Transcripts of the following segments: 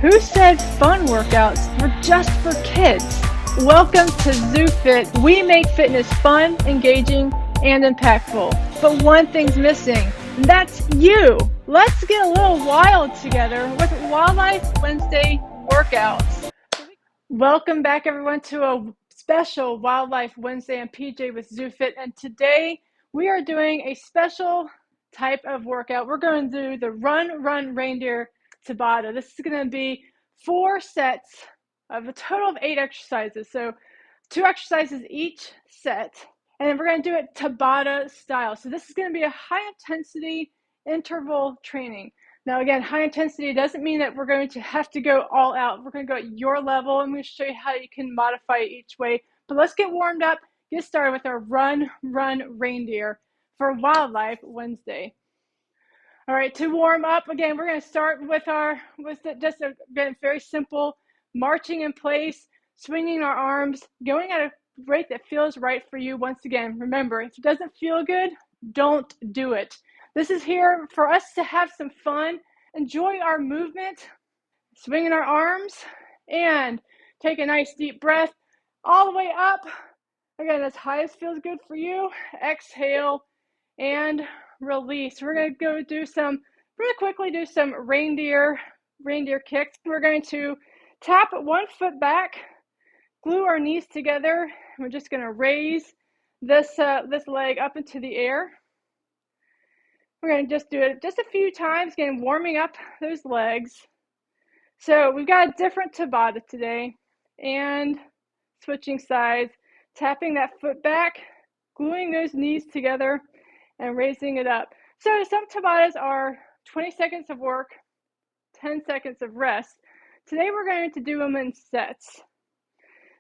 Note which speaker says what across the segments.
Speaker 1: Who said fun workouts were just for kids? Welcome to ZooFit. We make fitness fun, engaging, and impactful. But one thing's missing, and that's you. Let's get a little wild together with Wildlife Wednesday workouts. Welcome back, everyone, to a special Wildlife Wednesday on PJ with ZooFit. And today we are doing a special type of workout. We're going to do the Run, Reindeer Tabata. This is going to be 4 sets of a total of 8 exercises. So 2 exercises each set. And we're going to do it Tabata style. So this is going to be a high intensity interval training. Now, again, high intensity doesn't mean that we're going to have to go all out. We're going to go at your level. I'm going to show you how you can modify it each way. But let's get warmed up, get started with our Run, Reindeer for Wildlife Wednesday. All right, to warm up, again, we're going to start with just a very simple marching in place, swinging our arms, going at a rate that feels right for you. Once again, remember, if it doesn't feel good, don't do it. This is here for us to have some fun, enjoy our movement, swinging our arms, and take a nice deep breath all the way up. Again, as high as feels good for you. Exhale and release. We're going to go really quickly do some reindeer kicks. We're going to tap one foot back, glue our knees together. We're just going to raise this leg up into the air. We're going to just do it just a few times, again, warming up those legs. So we've got a different Tabata today, and switching sides, tapping that foot back, gluing those knees together, and raising it up. So some Tabatas are 20 seconds of work, 10 seconds of rest. Today we're going to do them in sets.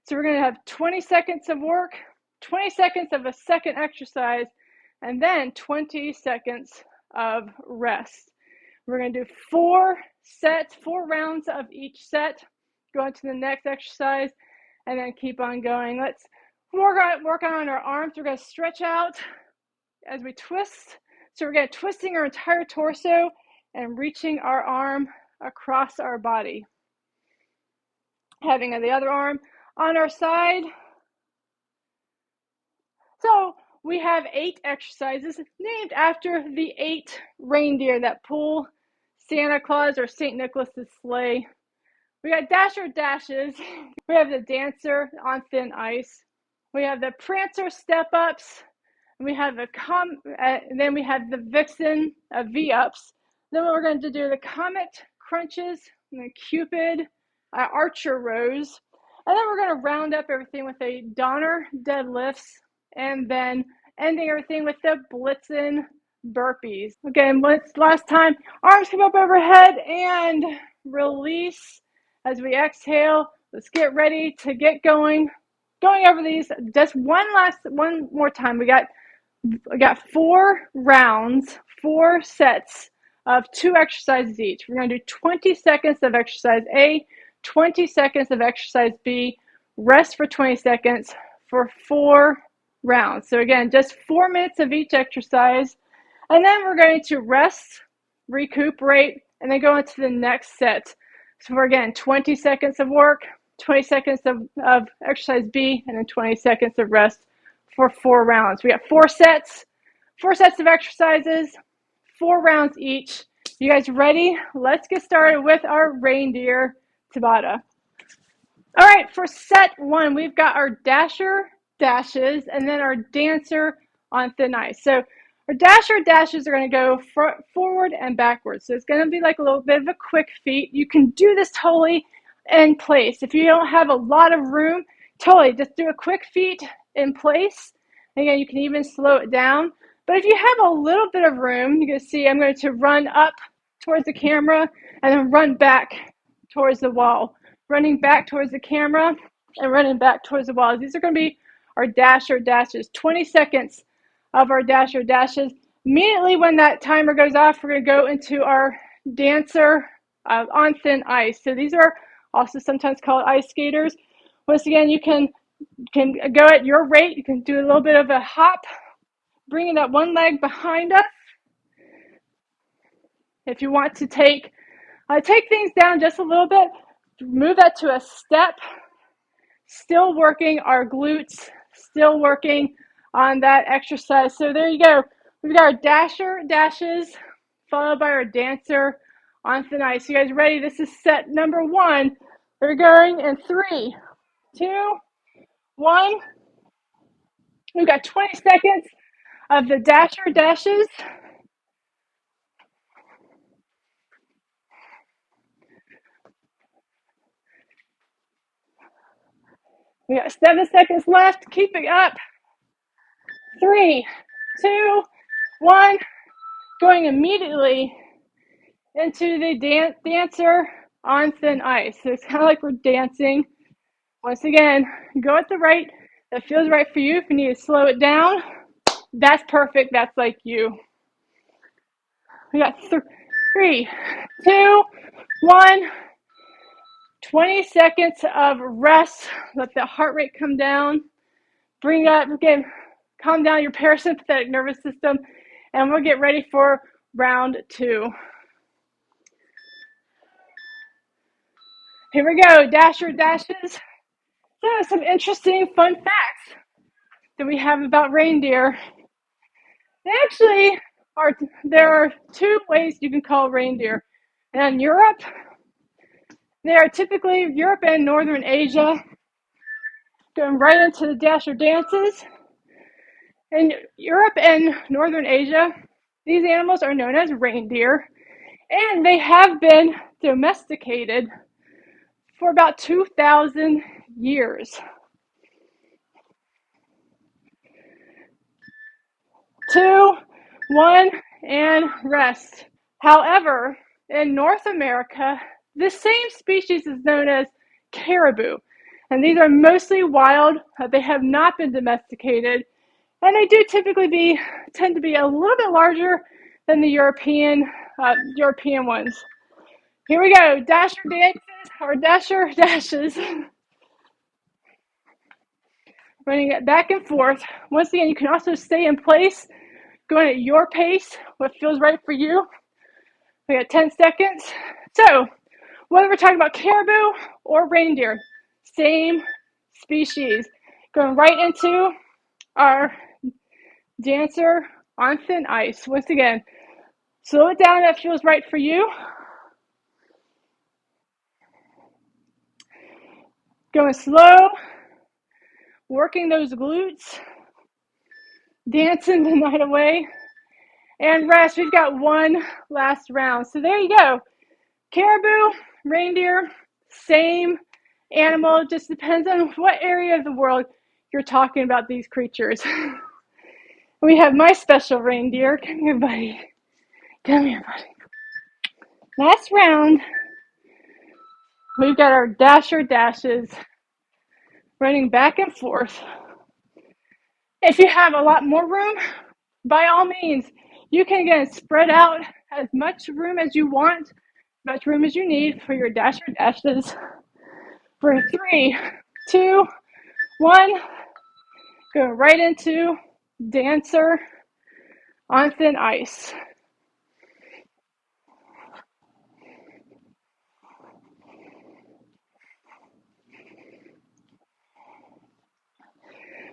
Speaker 1: So we're going to have 20 seconds of work, 20 seconds of a second exercise, and then 20 seconds of rest. We're going to do 4 rounds of each set, go into the next exercise, and then keep on going. Let's work on our arms. We're going to stretch out as we twist. So we're going to twisting our entire torso and reaching our arm across our body. Having the other arm on our side. So we have 8 exercises named after the 8 reindeer that pull Santa Claus or St. Nicholas's sleigh. We got Dasher dashes. We have the Dancer on thin ice. We have the Prancer step-ups. We have the then we have the Vixen V-ups. Then we're going to do the Comet crunches and the Cupid archer rows. And then we're going to round up everything with a Donner deadlifts, and then ending everything with the Blitzen burpees. Again, last time, arms come up overhead and release as we exhale. Let's get ready to get going over these just one more time. We got 4 rounds, 4 sets of 2 exercises each. We're going to do 20 seconds of exercise A, 20 seconds of exercise B, rest for 20 seconds for 4 rounds. So again, just 4 minutes of each exercise. And then we're going to rest, recuperate, and then go into the next set. So for, again, 20 seconds of work, 20 seconds of exercise B, and then 20 seconds of rest for 4 rounds. We got 4 sets of exercises, 4 rounds each. You guys ready? Let's get started with our reindeer Tabata. All right, for set 1, we've got our Dasher dashes and then our Dancer on thin ice. So our Dasher dashes are going to go forward and backwards. So it's going to be like a little bit of a quick feat. You can do this totally in place. If you don't have a lot of room, totally just do a quick feat in place. Again, you can even slow it down. But if you have a little bit of room, you can see I'm going to run up towards the camera and then run back towards the wall. Running back towards the camera and running back towards the wall. These are going to be our Dasher dashes. 20 seconds of our Dasher dashes. Immediately when that timer goes off, we're going to go into our Dancer on thin ice. So these are also sometimes called ice skaters. Once again, you can go at your rate. You can do a little bit of a hop, bringing that one leg behind us. If you want to take Take things down just a little bit. Move that to a step. Still working our glutes, still working on that exercise. So there you go. We've got our dashes followed by our dancer on thin ice. You guys ready? This is set number 1. We're going in 3, 2, 1. We've got 20 seconds of the dashes. We got 7 seconds left. Keep it up. 3, 2, 1. Going immediately into the dancer on thin ice. So it's kind of like we're dancing. Once again, go at the rate that feels right for you. If you need to slow it down, that's perfect. That's like you. We got 3, 2, 1. 20 seconds of rest. Let the heart rate come down. Bring up, again, calm down your parasympathetic nervous system, and we'll get ready for round 2. Here we go, dashes. So some interesting fun facts that we have about reindeer. There are 2 ways you can call reindeer. And in Europe, they are typically Europe and Northern Asia, going right into the dasher dances. In Europe and Northern Asia, these animals are known as reindeer, and they have been domesticated for about 2,000 years. 2, 1, and rest. However, in North America, the same species is known as caribou, and these are mostly wild. They have not been domesticated, and they do typically tend to be a little bit larger than the European ones. Here we go, dasher dances or dashes. Running it back and forth. Once again, you can also stay in place, going at your pace, what feels right for you. We got 10 seconds. So, whether we're talking about caribou or reindeer, same species. Going right into our dancer on thin ice. Once again, slow it down if that feels right for you. Going slow, working those glutes, dancing the night away, and rest. We've got 1 last round. So there you go. Caribou, reindeer, same animal. Just depends on what area of the world you're talking about these creatures. We have my special reindeer. Come here, buddy. Come here, buddy. Last round. We've got our dashes running back and forth. If you have a lot more room, by all means, you can again spread out as much room as you want, as much room as you need for your dashes. For 3, 2, 1, go right into dancer on thin ice.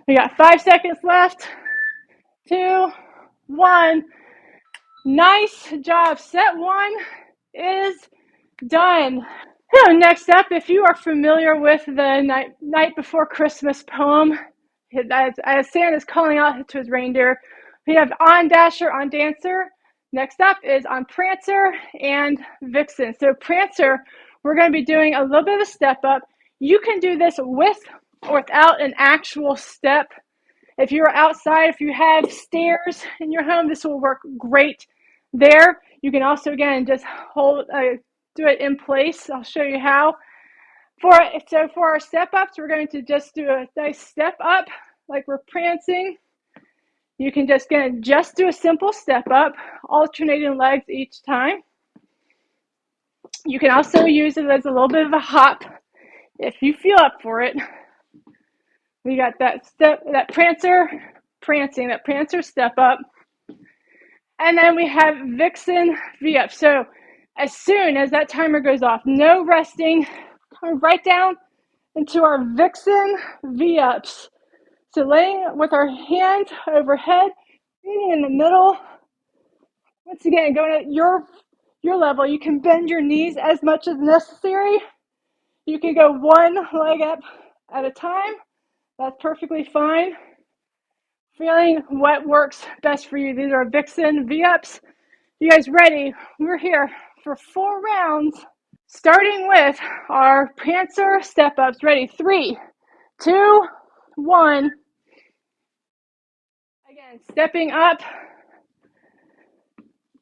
Speaker 1: We got 5 seconds left. 2, 1. Nice job. Set 1 is done. So next up, if you are familiar with the night before Christmas poem, as Santa's calling out to his reindeer, we have on dasher, on dancer. Next up is on Prancer and Vixen. So Prancer, we're going to be doing a little bit of a step up. You can do this with or without an actual step. If you're outside, if you have stairs in your home, this will work great there. You can also, again, just do it in place. I'll show you how. For our step ups, we're going to just do a nice step up like we're prancing. You can just do a simple step up, alternating legs each time. You can also use it as a little bit of a hop if you feel up for it. We got that Prancer step up. And then we have Vixen V up. So As soon as that timer goes off, no resting, coming right down into our Vixen V-ups. So laying with our hands overhead, feet in the middle. Once again, going at your level. You can bend your knees as much as necessary. You can go one leg up at a time. That's perfectly fine. Feeling what works best for you. These are Vixen V-ups. You guys ready? We're here for 4 rounds, starting with our Prancer step-ups. Ready? 3, 2, 1. Again, stepping up,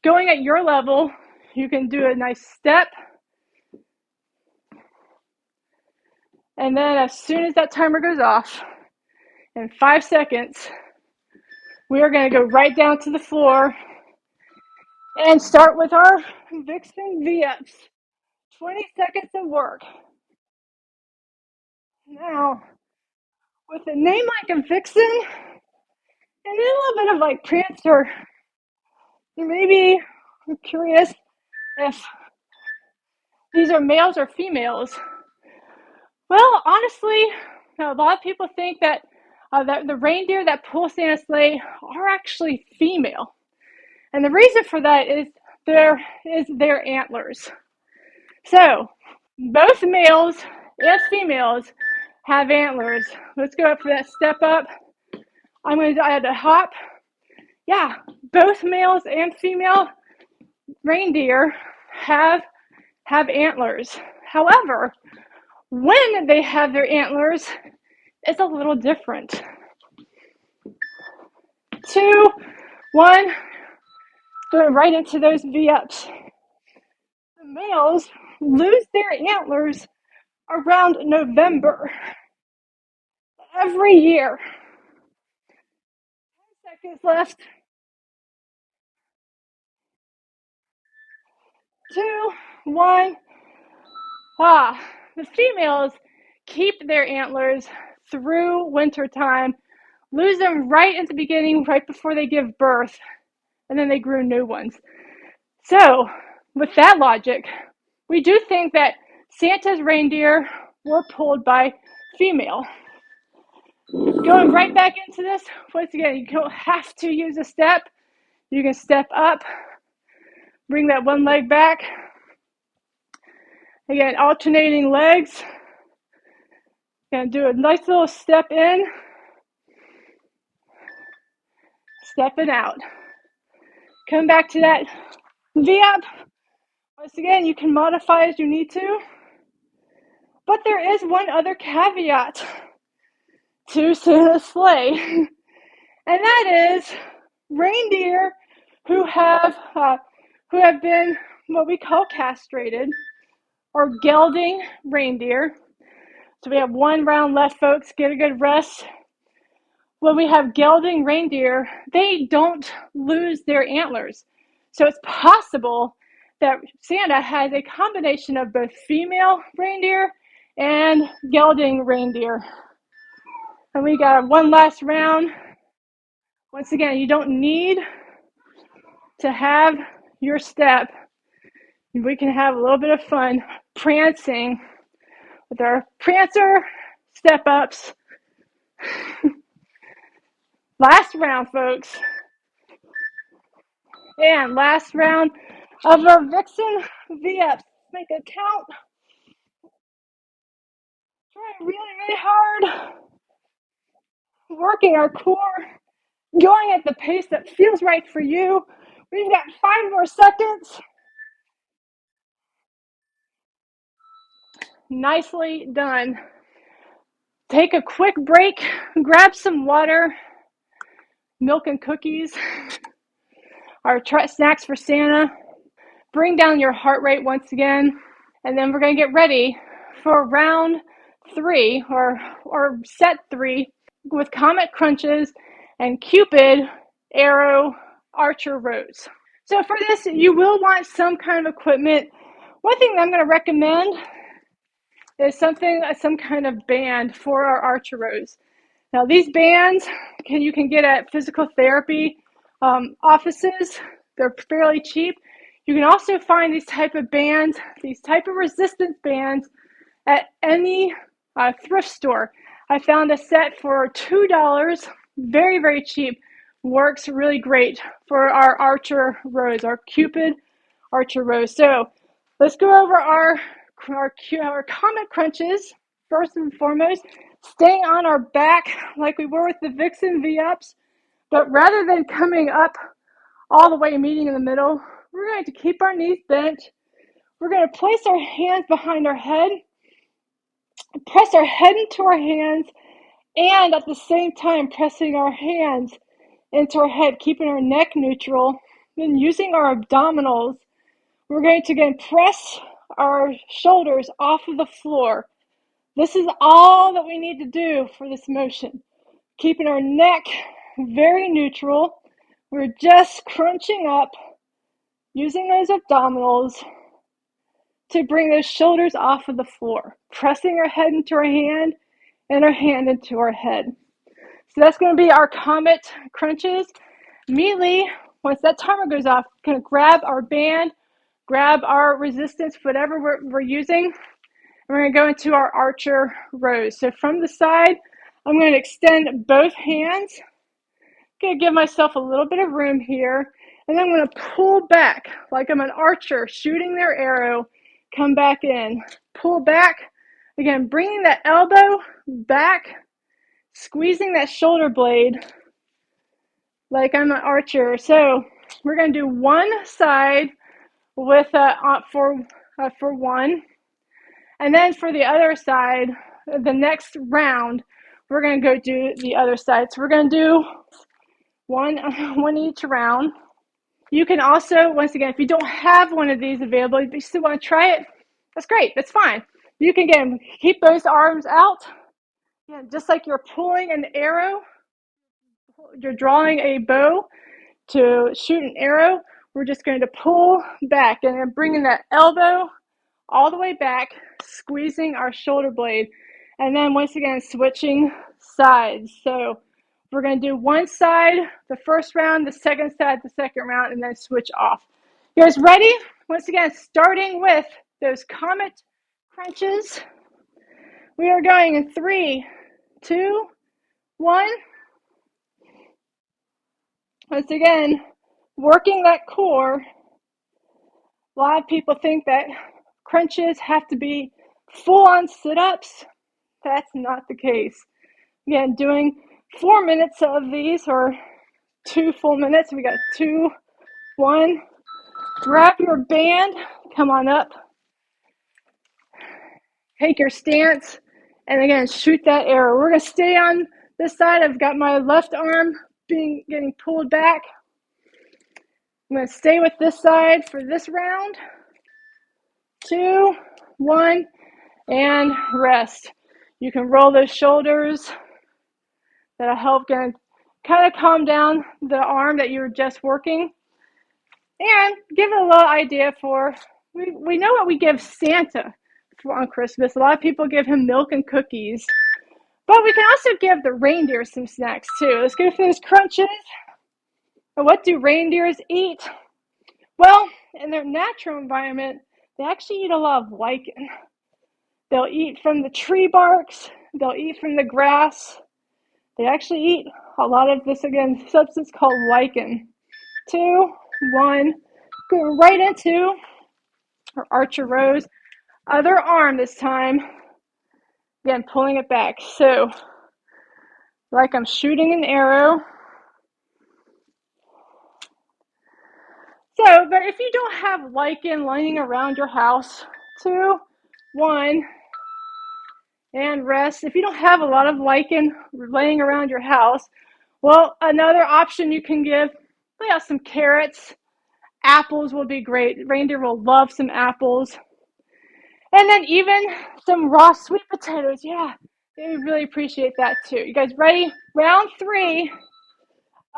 Speaker 1: going at your level. You can do a nice step. And then as soon as that timer goes off, in 5 seconds, we are going to go right down to the floor and start with our Vixen V-ups. 20 seconds of work. Now, with a name like a Vixen and a little bit of like Prancer, you may be curious if these are males or females. Well, honestly, a lot of people think that the reindeer that pull Santa's sleigh are actually female. And the reason for that is their antlers. So, both males and females have antlers. Let's go up for that step up. I'm going to add a hop. Yeah, both males and female reindeer have antlers. However, when they have their antlers, it's a little different. 2, 1, going right into those V-ups. The males lose their antlers around November every year. 10 seconds left. 2, 1. The females keep their antlers through winter time, lose them right at the beginning, right before they give birth, and then they grew new ones. So, with that logic, we do think that Santa's reindeer were pulled by female. Going right back into this, once again, you don't have to use a step. You can step up, bring that one leg back. Again, alternating legs. Gonna do a nice little step in, stepping out. Come back to that V-up. Once again, you can modify as you need to. But there is one other caveat to Santa's sleigh, and that is reindeer who have been what we call castrated or gelding reindeer. So we have 1 round left, folks. Get a good rest. When we have gelding reindeer, they don't lose their antlers. So it's possible that Santa has a combination of both female reindeer and gelding reindeer. And we got 1 last round. Once again, you don't need to have your step. We can have a little bit of fun prancing with our Prancer step-ups. Last round, folks. And last round of our Vixen V-ups. Make a count. Trying really, really hard. Working our core. Going at the pace that feels right for you. We've got 5 more seconds. Nicely done. Take a quick break. Grab some water. Milk and cookies. Our snacks for Santa. Bring down your heart rate once again. And then we're going to get ready for round 3 or set 3 with Comet crunches and Cupid arrow archer rows. So for this, you will want some kind of equipment. One thing that I'm going to recommend is some kind of band for our archer rows. Now these bands you can get at physical therapy offices. They're fairly cheap. You can also find these type of bands, these type of resistance bands at any thrift store. I found a set for $2, very, very cheap. Works really great for our archer rows, our Cupid archer rows. So let's go over our Comet crunches. First and foremost, staying on our back like we were with the Vixen V-ups, but rather than coming up all the way meeting in the middle, we're going to keep our knees bent. We're going to place our hands behind our head, press our head into our hands, and at the same time pressing our hands into our head, keeping our neck neutral. Then using our abdominals, we're going to again press our shoulders off of the floor. This is all that we need to do for this motion. Keeping our neck very neutral. We're just crunching up, using those abdominals to bring those shoulders off of the floor, pressing our head into our hand and our hand into our head. So that's going to be our Comet crunches. Immediately, once that timer goes off, we're going to grab our band, grab our resistance, whatever we're using, and we're going to go into our archer rows. So from the side, I'm going to extend both hands. I'm going to give myself a little bit of room here, and then I'm going to pull back like I'm an archer shooting their arrow. Come back in, pull back. Again, bringing that elbow back, squeezing that shoulder blade like I'm an archer. So we're going to do one side with for one, and then for the other side, the next round, we're going to go do the other side. So we're going to do one each round. You can also, once again, if you don't have one of these available, if you still want to try it, that's great. That's fine. You can, again, keep those arms out. Yeah, just like you're pulling an arrow, you're drawing a bow to shoot an arrow. We're just going to pull back and then bringing that elbow all the way back, squeezing our shoulder blade. And then once again, switching sides. So we're going to do one side the first round, the second side the second round, and then switch off. You guys ready? Once again, starting with those Comet crunches. We are going in 3, 2, 1. Once again, working that core. A lot of people think that crunches have to be full-on sit-ups. That's not the case. Again, doing 4 minutes of these, or 2 full minutes. We got 2, 1. Grab your band, come on up. Take your stance, and again, shoot that arrow. We're going to stay on this side. I've got my left arm getting pulled back. I'm going to stay with this side for this round. 2, 1, and rest. You can roll those shoulders. That'll help kind of calm down the arm that you were just working. And give it a little idea for, we know what we give Santa on Christmas. A lot of people give him milk and cookies. But we can also give the reindeer some snacks too. Let's go for those crunches. And what do reindeers eat? Well, in their natural environment, they actually eat a lot of lichen. They'll eat from the tree barks. They'll eat from the grass. They actually eat a lot of this, again, substance called lichen. 2, 1, go right into our archer rows. Other arm this time. Again, pulling it back. So, like I'm shooting an arrow. So, but if you don't have lichen lining around your house, 2, 1, and rest. If you don't have a lot of lichen laying around your house, well, another option you can give, some carrots. Apples will be great. Reindeer will love some apples. And then even some raw sweet potatoes. Yeah, they really appreciate that too. You guys ready? Round 3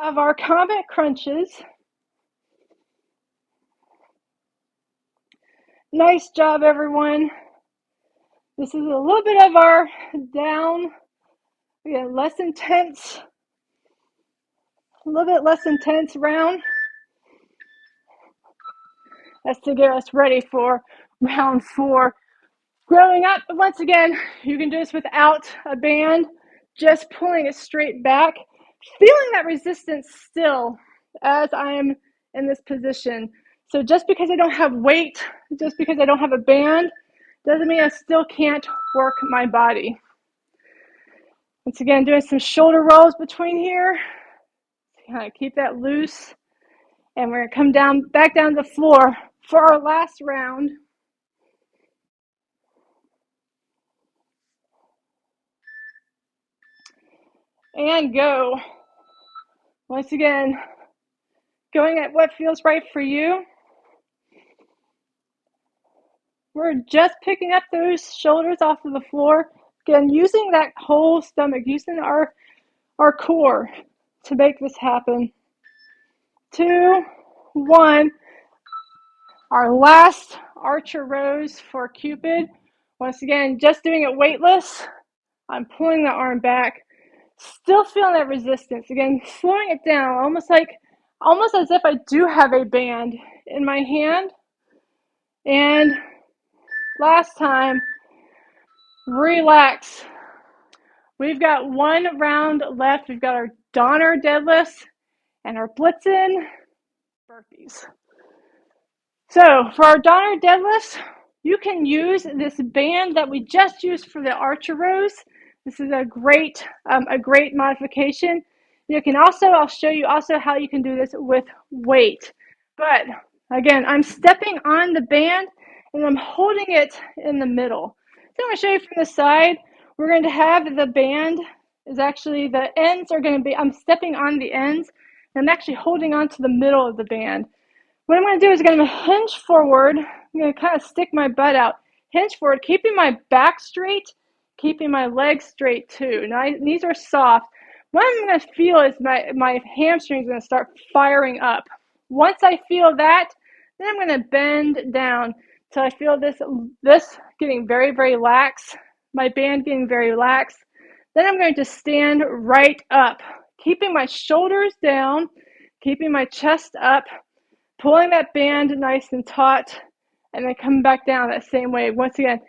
Speaker 1: of our Comet crunches. Nice job, everyone. This is a little bit of our down, again, less intense, a little bit less intense round. That's to get us ready for round 4. Growing up, once again, you can do this without a band, just pulling it straight back, feeling that resistance still as I am in this position. So just because I don't have weight, just because I don't have a band, doesn't mean I still can't work my body. Once again, doing some shoulder rolls between here. Kind of keep that loose. And we're going to come back down to the floor for our last round. And go. Once again, going at what feels right for you. We're just picking up those shoulders off of the floor. Again, using that whole stomach, using our core to make this happen. 2, 1. Our last archer rows for Cupid. Once again, just doing it weightless. I'm pulling the arm back. Still feeling that resistance. Again, slowing it down, almost as if I do have a band in my hand. And last time, relax. We've got one round left. We've got our Donner deadlifts and our Blitzen burpees. So for our Donner deadlifts, you can use this band that we just used for the archer rows. This is a great modification. You can also, I'll show you also how you can do this with weight. But again, I'm stepping on the band and I'm holding it in the middle. So I'm going to show you from the side. We're going to have the band is actually, the ends are going to be, I'm stepping on the ends and I'm actually holding on to the middle of the band. What I'm going to do is I'm going to hinge forward. I'm going to kind of stick my butt out, hinge forward, keeping my back straight, keeping my legs straight too. Now, knees are soft. What I'm going to feel is my hamstrings are going to start firing up. Once I feel that, then I'm going to bend down till I feel this getting very, very lax, my band getting very lax. Then I'm going to stand right up, keeping my shoulders down, keeping my chest up, pulling that band nice and taut, and then coming back down that same way. Once again,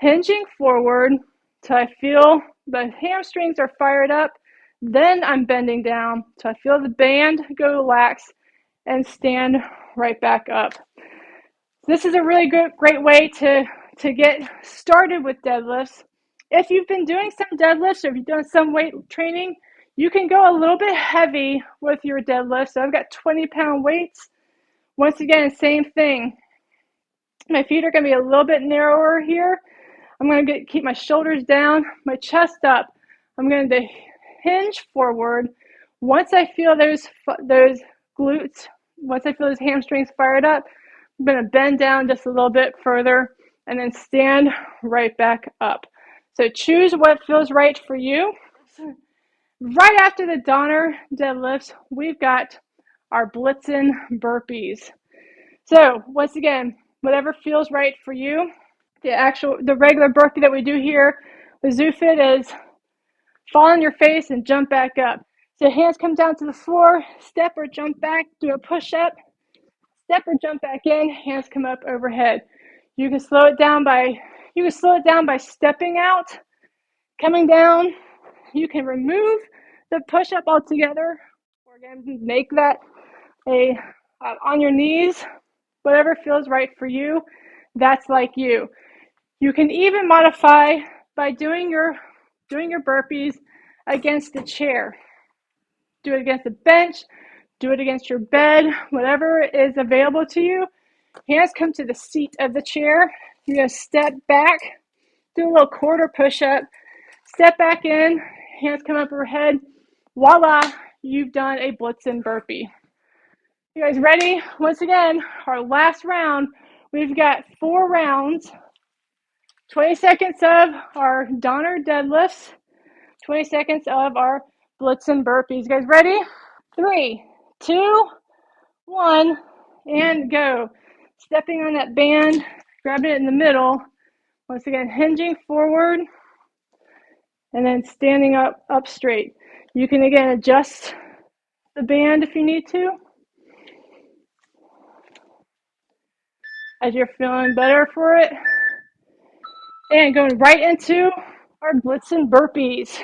Speaker 1: hinging forward till I feel the hamstrings are fired up. Then I'm bending down till I feel the band go lax and stand right back up. This is a really great way to get started with deadlifts. If you've been doing some deadlifts or if you've done some weight training, you can go a little bit heavy with your deadlifts. So I've got 20-pound weights. Once again, same thing. My feet are going to be a little bit narrower here. I'm going to keep my shoulders down, my chest up. I'm going to hinge forward. Once I feel those glutes, once I feel those hamstrings fired up, I'm going to bend down just a little bit further and then stand right back up. So choose what feels right for you. Right after the Donner deadlifts, we've got our Blitzen burpees. So once again, whatever feels right for you. The regular burpee that we do here with ZooFit is fall on your face and jump back up. So hands come down to the floor, step or jump back, do a push up, step or jump back in, hands come up overhead. You can slow it down by stepping out, coming down. You can remove the push up altogether, or again make that on your knees. Whatever feels right for you, that's like you. You can even modify by doing your burpees against the chair. Do it against the bench, do it against your bed, whatever is available to you. Hands come to the seat of the chair. You're going to step back, do a little quarter push-up, step back in, hands come up overhead. Voila, you've done a Blitzen burpee. You guys ready? Once again, our last round. We've got 4 rounds. 20 seconds of our Donner deadlifts. 20 seconds of our Blitzen burpees. You guys ready? 3, 2, 1, and go. Stepping on that band, grabbing it in the middle. Once again, hinging forward, and then standing up straight. You can again adjust the band if you need to. as you're feeling better for it. And going right into our Blitzen burpees.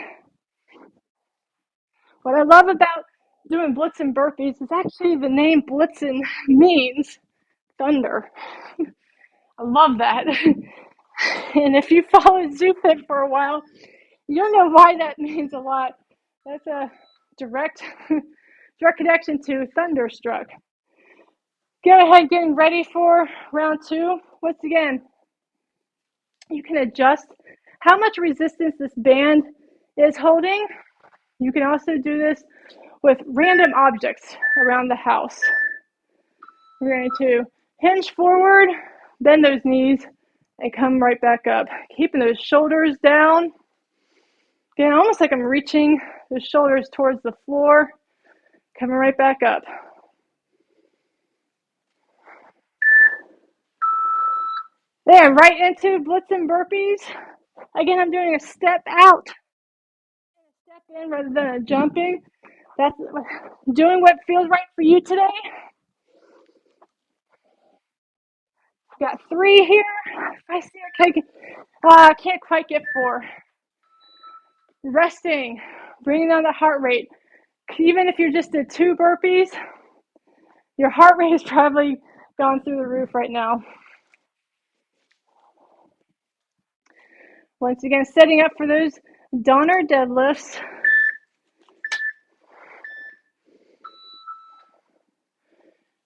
Speaker 1: What I love about doing Blitzen burpees is actually the name Blitzen means thunder. I love that. And if you follow ZooFit for a while, you'll know why that means a lot. That's a direct connection to thunderstruck. Go ahead, getting ready for round 2. Once again, you can adjust how much resistance this band is holding. You can also do this with random objects around the house. We're going to hinge forward, bend those knees, and come right back up. Keeping those shoulders down. Again, almost like I'm reaching the shoulders towards the floor. Coming right back up. There, right into Blitzen burpees. Again, I'm doing a step out, step in rather than a jumping. That's doing what feels right for you today. Got 3 here. If I see I can't quite get 4. Resting, bringing down the heart rate. Even if you just did 2 burpees, your heart rate is probably gone through the roof right now. Once again, setting up for those Donner deadlifts.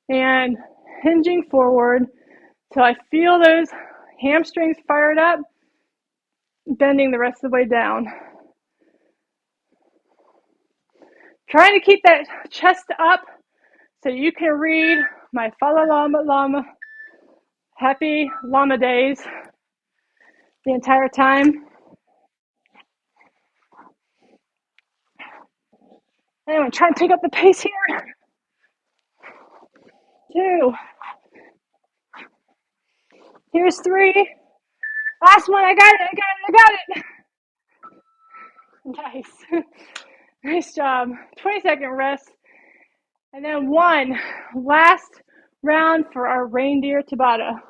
Speaker 1: And hinging forward till I feel those hamstrings fired up, bending the rest of the way down. Trying to keep that chest up so you can read my Fala Llama Llama Happy Llama Days the entire time. Anyway, try and pick up the pace here. 2. Here's 3. Last one, I got it. Nice. Nice job. 20-second rest. And then 1 last round for our Reindeer Tabata.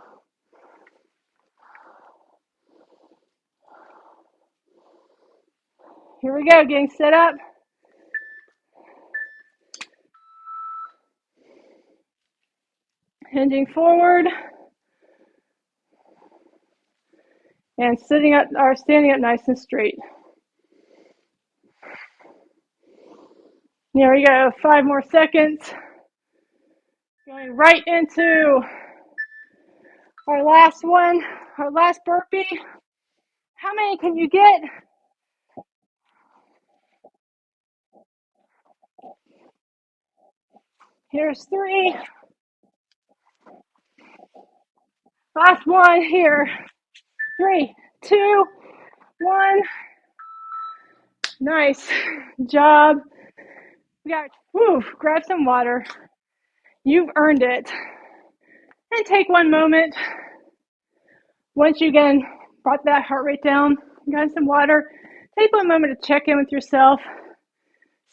Speaker 1: Here we go, getting set up. Hinging forward. And standing up nice and straight. There we go, 5 more seconds. Going right into our last one, our last burpee. How many can you get? Here's 3. Last one here. 3, 2, 1. Nice job. We got, grab some water. You've earned it. And take 1 moment. Once you again brought that heart rate down, got some water, take 1 moment to check in with yourself.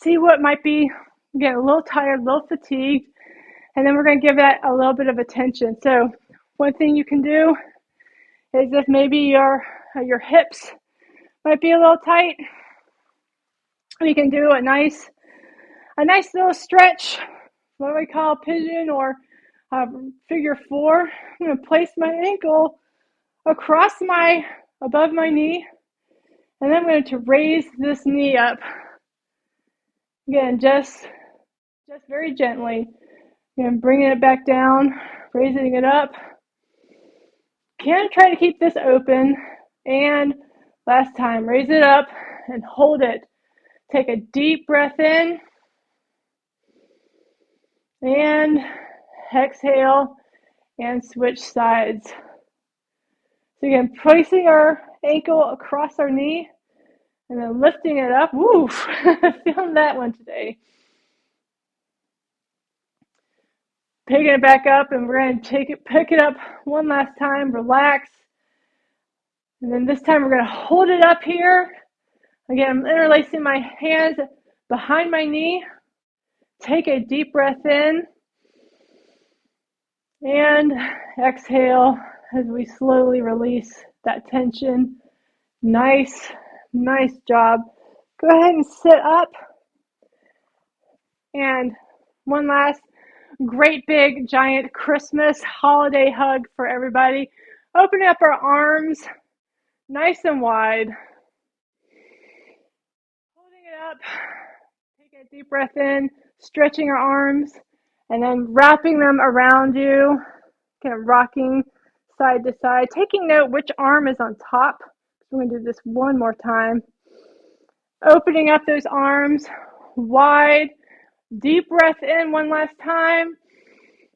Speaker 1: See what might be, again, a little tired, a little fatigued. And then we're going to give that a little bit of attention. So one thing you can do is if maybe your hips might be a little tight, we can do a nice little stretch, what we call pigeon or figure 4. I'm going to place my ankle above my knee, and then I'm going to raise this knee up. Again, just very gently. And bringing it back down, raising it up. Can try to keep this open. And last time, raise it up and hold it. Take a deep breath in. And exhale and switch sides. So again, placing our ankle across our knee and then lifting it up. Woo! Feeling that one today. Picking it back up, and we're going to pick it up one last time, relax. And then this time we're going to hold it up here. Again, I'm interlacing my hands behind my knee. Take a deep breath in. And exhale as we slowly release that tension. Nice, nice job. Go ahead and sit up. And one last great big giant Christmas holiday hug for everybody. Opening up our arms nice and wide. Holding it up. Taking a deep breath in, stretching our arms, and then wrapping them around you, kind of rocking side to side. Taking note which arm is on top. We're going to do this one more time. Opening up those arms wide. Deep breath in one last time.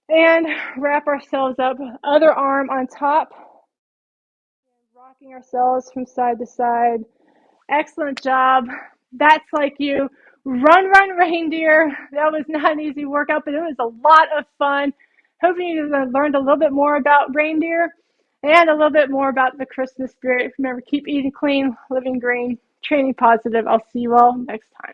Speaker 1: And wrap ourselves up. Other arm on top. Rocking ourselves from side to side. Excellent job. That's like you. Run, run, reindeer. That was not an easy workout, but it was a lot of fun. Hoping you learned a little bit more about reindeer and a little bit more about the Christmas spirit. Remember, keep eating clean, living green, training positive. I'll see you all next time.